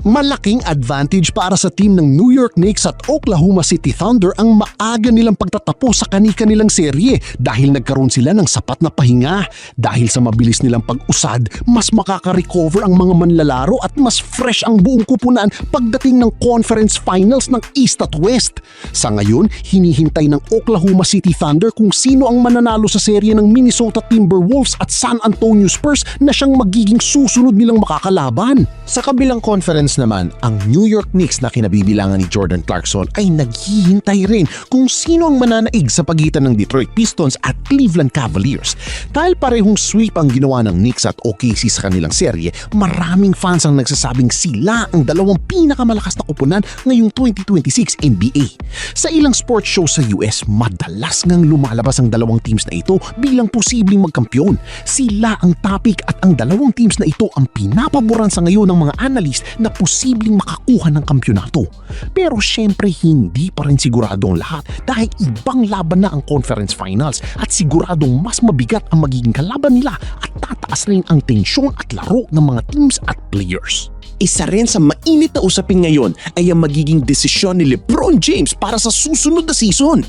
Malaking advantage para sa team ng New York Knicks at Oklahoma City Thunder ang maaga nilang pagtatapos sa kani-kanilang serye dahil nagkaroon sila ng sapat na pahinga. Dahil sa mabilis nilang pag-usad, mas makaka-recover ang mga manlalaro at mas fresh ang buong kupunan pagdating ng conference finals ng East at West. Sa ngayon, hinihintay ng Oklahoma City Thunder kung sino ang mananalo sa serye ng Minnesota Timberwolves at San Antonio Spurs na siyang magiging susunod nilang makakalaban. Sa kabilang conference naman, ang New York Knicks na kinabibilangan ni Jordan Clarkson ay naghihintay rin kung sino ang mananaig sa pagitan ng Detroit Pistons at Cleveland Cavaliers. Dahil parehong sweep ang ginawa ng Knicks at OKC sa kanilang serye, maraming fans ang nagsasabing sila ang dalawang pinakamalakas na koponan ngayong 2026 NBA. Sa ilang sports show sa US, madalas ngang lumalabas ang dalawang teams na ito bilang posibleng magkampiyon. Sila ang topic at ang dalawang teams na ito ang pinapaboran sa ngayon ng mga analyst na posibleng makakuha ng kampyonato. Pero syempre hindi pa rin sigurado ang lahat dahil ibang laban na ang conference finals at siguradong mas mabigat ang magiging kalaban nila at tataas rin ang tensyon at laro ng mga teams at players. Isa rin sa mainit na usapin ngayon ay ang magiging desisyon ni LeBron James para sa susunod na season.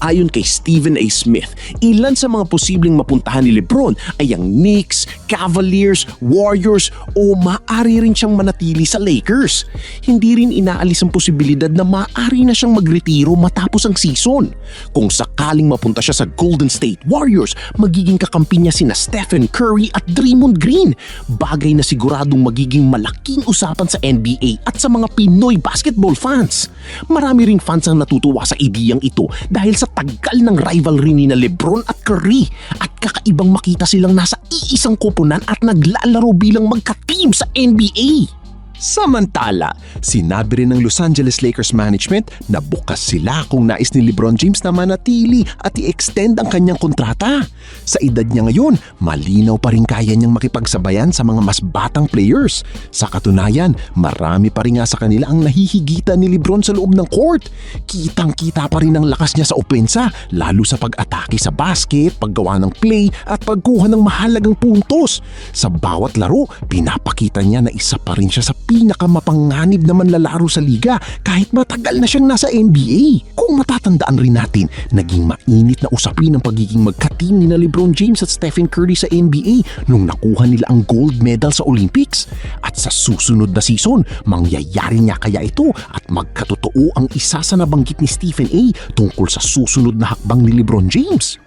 Ayon kay Stephen A. Smith, ilan sa mga posibleng mapuntahan ni LeBron ay ang Knicks, Cavaliers, Warriors o maaari rin siyang manatili sa Lakers. Hindi rin inaalis ang posibilidad na maaari na siyang magretiro matapos ang season. Kung sakaling mapunta siya sa Golden State Warriors, magiging kakampi niya sina Stephen Curry at Draymond Green. Bagay na siguradong magiging malaking usapan sa NBA at sa mga Pinoy basketball fans. Marami ring fans ang natutuwa sa ideyang ito dahil sa tagal ng rivalry ni na LeBron at Curry at kakaibang makita silang nasa iisang koponan at naglalaro bilang magka-team sa NBA. Samantala, sinabi rin ng Los Angeles Lakers management na bukas sila kung nais ni LeBron James na manatili at i-extend ang kanyang kontrata. Sa edad niya ngayon, malinaw pa rin kaya niyang makipagsabayan sa mga mas batang players. Sa katunayan, marami pa rin nga sa kanila ang nahihigitan ni LeBron sa loob ng court. Kitang-kita pa rin ang lakas niya sa opensa, lalo sa pag-atake sa basket, paggawa ng play at pagkuha ng mahalagang puntos. Sa bawat laro, pinapakita niya na isa pa rin siya sa pinakamapanganib na manlalaro sa liga kahit matagal na siyang nasa NBA. Kung matatandaan rin natin, naging mainit na usapin ang pagiging magka-team ni na LeBron James at Stephen Curry sa NBA nung nakuha nila ang gold medal sa Olympics. At sa susunod na season, mangyayari niya kaya ito at magkatotoo ang isa sa nabanggit ni Stephen A. tungkol sa susunod na hakbang ni LeBron James.